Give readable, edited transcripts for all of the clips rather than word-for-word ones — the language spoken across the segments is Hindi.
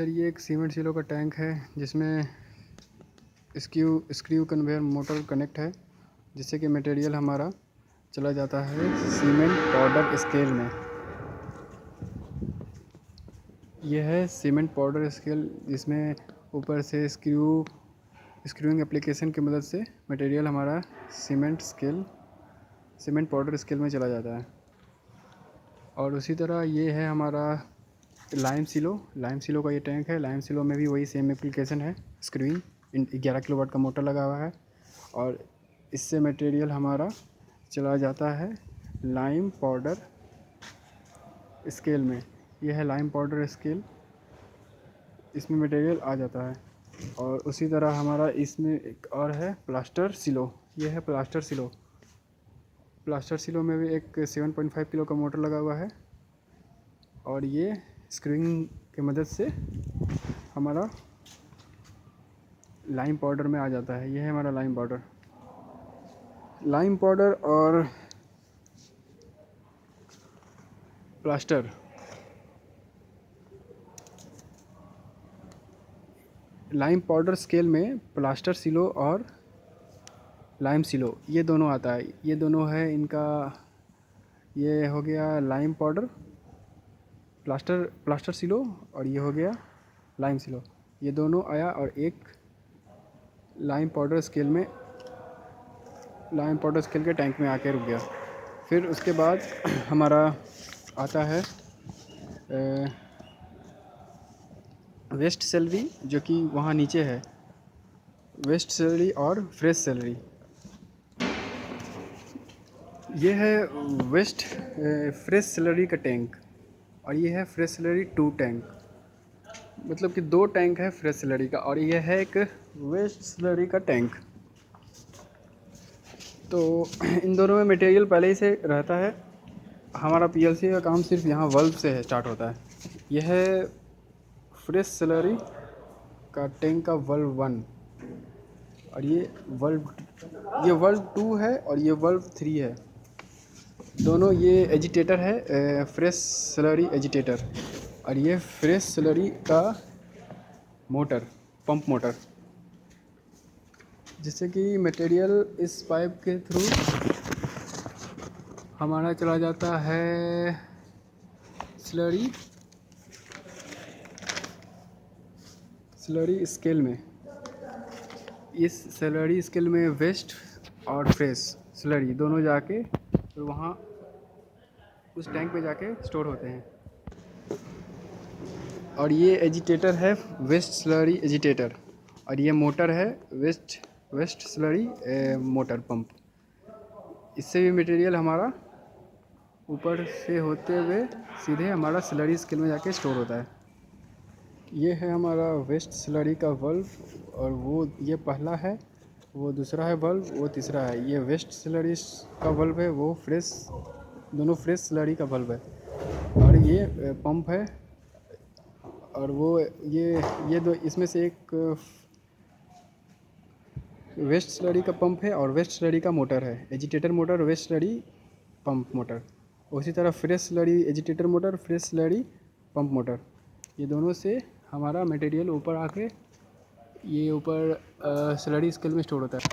सर ये एक सीमेंट सिलो का टैंक है जिसमें स्क्रू कन्वेयर मोटर कनेक्ट है, जिससे कि मटेरियल हमारा चला जाता है सीमेंट पाउडर स्केल में। यह है सीमेंट पाउडर स्केल, जिसमें ऊपर से स्क्रूइंग एप्लीकेशन की मदद से मटेरियल हमारा सीमेंट पाउडर स्केल में चला जाता है। और उसी तरह ये है हमारा लाइम सिलो का ये टैंक है। लाइम सिलो में भी वही सेम एप्लीकेशन है, स्क्रूइंग 11 किलोवाट का मोटर लगा हुआ है और इससे मटेरियल हमारा चला जाता है लाइम पाउडर स्केल में। यह है लाइम पाउडर स्केल, इसमें मटेरियल आ जाता है। और उसी तरह हमारा इसमें एक और है प्लास्टर सिलो। यह है प्लास्टर सिलो में भी एक 7.5 किलो का मोटर लगा हुआ है और ये स्क्रूइंग की मदद से हमारा लाइम पाउडर में आ जाता है। यह है हमारा लाइम पाउडर और प्लास्टर। लाइम पाउडर स्केल में प्लास्टर सिलो और लाइम सिलो ये दोनों आता है। ये दोनों है इनका, ये हो गया लाइम पाउडर प्लास्टर सिलो और ये हो गया लाइम सिलो। ये दोनों आया और एक लाइम पाउडर स्केल के टैंक में आके रुक गया। फिर उसके बाद हमारा आता है वेस्ट सैलरी, जो कि वहाँ नीचे है। वेस्ट सैलरी और फ्रेश सैलरी, ये है फ्रेश सैलरी का टैंक और ये है फ्रेश सैलरी 2 टैंक। मतलब कि 2 टैंक है फ्रेश सैलरी का और ये है एक वेस्ट सैलरी का टैंक। तो इन दोनों में मटेरियल पहले ही से रहता है। हमारा पीएलसी का काम सिर्फ यहाँ वल्व से स्टार्ट होता है। यह है फ्रेश सैलरी का टैंक का वल्व 1 और ये वल्व 2 है और ये वल्व 3 है। दोनों ये एजिटेटर है, फ्रेश सैलरी एजिटेटर, और ये फ्रेश सैलरी का मोटर, पंप मोटर, जिससे कि मटेरियल इस पाइप के थ्रू हमारा चला जाता है स्लरी स्केल में। इस स्लरी स्केल में वेस्ट और फ्रेश स्लरी दोनों जाके फिर वहाँ उस टैंक पे जाके स्टोर होते हैं। और ये एजिटेटर है वेस्ट स्लरी एजिटेटर और ये मोटर है वेस्ट स्लरी मोटर पंप। इससे भी मटेरियल हमारा ऊपर से होते हुए सीधे हमारा स्लरी स्केल में जाके स्टोर होता है। ये है हमारा वेस्ट स्लरी का वल्व और वो ये पहला है, वो दूसरा है वल्व, वो तीसरा है। ये वेस्ट स्लरी का वल्व है, वो दोनों फ्रेश स्लरी का वल्व है। और ये पंप है और वो ये दो, इसमें से एक वेस्ट स्लरी का पंप है और वेस्ट स्लरी का मोटर है, agitator motor, waste slurry pump motor. उसी तरह fresh slurry agitator motor, fresh slurry pump motor, ये दोनों से हमारा मटेरियल ऊपर आके ये ऊपर स्लरी स्केल में स्टोर होता है।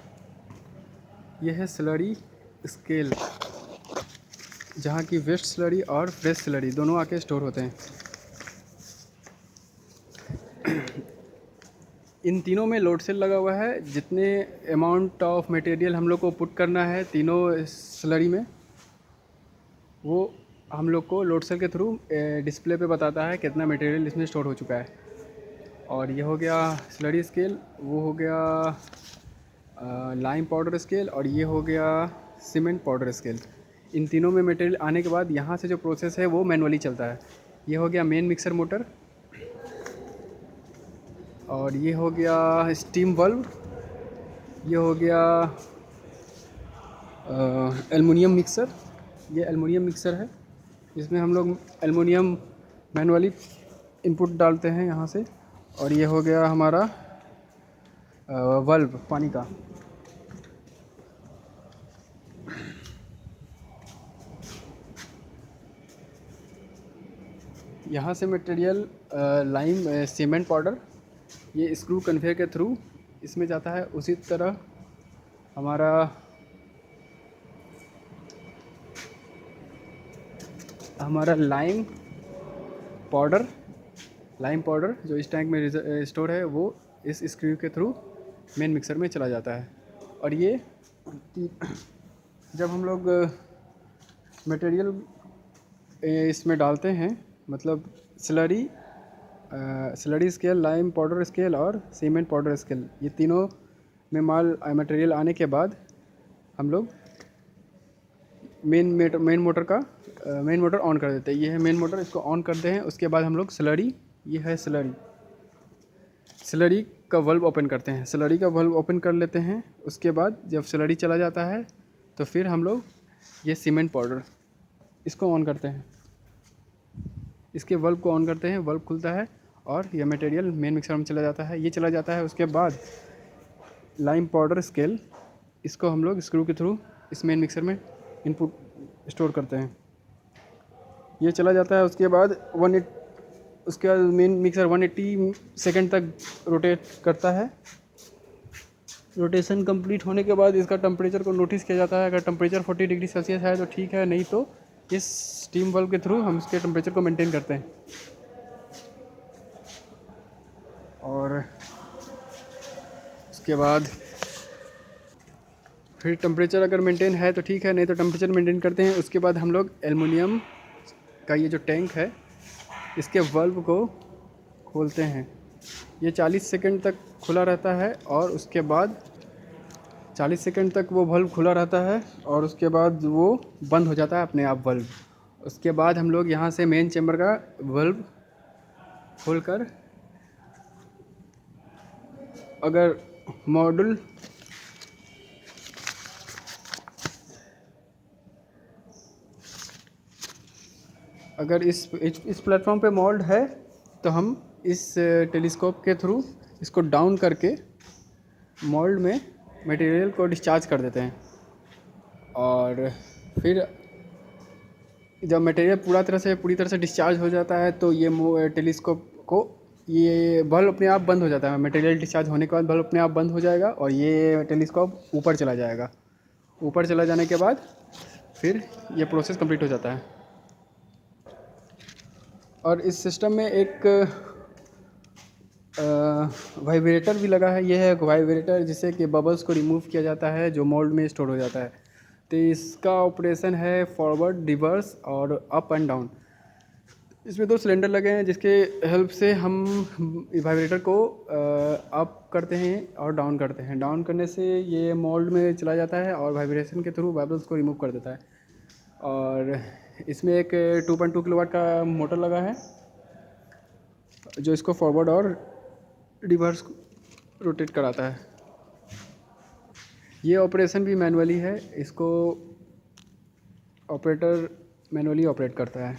यह है स्लरी स्केल, जहाँ की वेस्ट स्लरी और फ्रेश स्लरी दोनों आके स्टोर होते हैं। इन तीनों में लोड सेल लगा हुआ है। जितने अमाउंट ऑफ मटेरियल हम लोग को पुट करना है तीनों स्लरी में, वो हम लोग को लोड सेल के थ्रू डिस्प्ले पे बताता है कितना मटेरियल इसमें स्टोर हो चुका है। और ये हो गया स्लरी स्केल, वो हो गया लाइम पाउडर स्केल और ये हो गया सीमेंट पाउडर स्केल। इन तीनों में मटेरियल आने के बाद यहाँ से जो प्रोसेस है वो मैनुअली चलता है। ये हो गया मेन मिक्सर मोटर और ये हो गया स्टीम वल्व, ये हो गया एलुमिनियम मिक्सर। ये एलुमिनियम मिक्सर है, इसमें हम लोग एलुमिनियम मैनुअली इनपुट डालते हैं यहाँ से। और ये हो गया हमारा वल्व पानी का। यहाँ से मटेरियल लाइम सीमेंट पाउडर ये स्क्रू कन्वेयर के थ्रू इसमें जाता है। उसी तरह हमारा लाइम पाउडर जो इस टैंक में स्टोर है वो इस स्क्रू के थ्रू मेन मिक्सर में चला जाता है। और ये जब हम लोग मटेरियल इसमें डालते हैं, मतलब slurry scale, lime powder scale और सीमेंट पाउडर स्केल, ये तीनों में मटेरियल आने के बाद हम लोग मेन मोटर ऑन कर देते हैं। ये है मेन मोटर, इसको ऑन करते हैं। उसके बाद हम लोग ये है स्लरी का वल्व ओपन करते हैं। स्लरी का वल्व ओपन कर लेते हैं। उसके बाद जब स्लरी चला जाता है तो फिर हम लोग ये सीमेंट पाउडर इसको ऑन करते हैं। इसके वल्व को ऑन करते हैं, वल्व खुलता है और यह मटेरियल मेन मिक्सर में चला जाता है। ये चला जाता है। उसके बाद लाइम पाउडर स्केल, इसको हम लोग स्क्रू के थ्रू इस मेन मिक्सर में इनपुट स्टोर करते हैं। ये चला जाता है। उसके बाद मेन मिक्सर 180 सेकंड तक रोटेट करता है। रोटेशन कंप्लीट होने के बाद इसका टेम्परेचर को नोटिस किया जाता है। अगर टेम्परेचर 40 डिग्री सेल्सियस है तो ठीक है, नहीं तो इस स्टीम वाल्व के थ्रू हम इसके टेम्परेचर को मेंटेन करते हैं। और उसके बाद फिर टेम्परेचर अगर मेंटेन है तो ठीक है, नहीं तो टेम्परेचर मेंटेन करते हैं। उसके बाद हम लोग एल्युमिनियम का ये जो टैंक है इसके वल्व को खोलते हैं। ये 40 सेकंड तक खुला रहता है और उसके बाद 40 सेकंड तक वो वल्व खुला रहता है और उसके बाद वो बंद हो जाता है अपने आप वल्व। उसके बाद हम लोग यहाँ से मेन चेम्बर का वल्व खोलकर अगर इस प्लेटफॉर्म पे मोल्ड है तो हम इस टेलीस्कोप के थ्रू इसको डाउन करके मोल्ड में मटेरियल को डिस्चार्ज कर देते हैं। और फिर जब मटेरियल पूरी तरह से डिस्चार्ज हो जाता है तो ये टेलीस्कोप को ये बल्ब अपने आप बंद हो जाता है। मटेरियल डिस्चार्ज होने के बाद बल्ब अपने आप बंद हो जाएगा और ये टेलीस्कोप ऊपर चला जाएगा। ऊपर चला जाने के बाद फिर ये प्रोसेस कंप्लीट हो जाता है। और इस सिस्टम में एक वाइब्रेटर भी लगा है। ये है वाइब्रेटर जिससे कि बबल्स को रिमूव किया जाता है जो मोल्ड में स्टोर हो जाता है। तो इसका ऑपरेशन है फॉरवर्ड, रिवर्स और अप एंड डाउन। इसमें 2 सिलेंडर लगे हैं जिसके हेल्प से हम वाइब्रेटर को अप करते हैं और डाउन करते हैं। डाउन करने से ये मोल्ड में चला जाता है और वाइब्रेशन के थ्रू बबल्स को रिमूव कर देता है। और इसमें एक 2.2 किलोवाट का मोटर लगा है जो इसको फॉरवर्ड और रिवर्स रोटेट कराता है। ये ऑपरेशन भी मैनुअली है, इसको ऑपरेटर मैनुअली ऑपरेट करता है।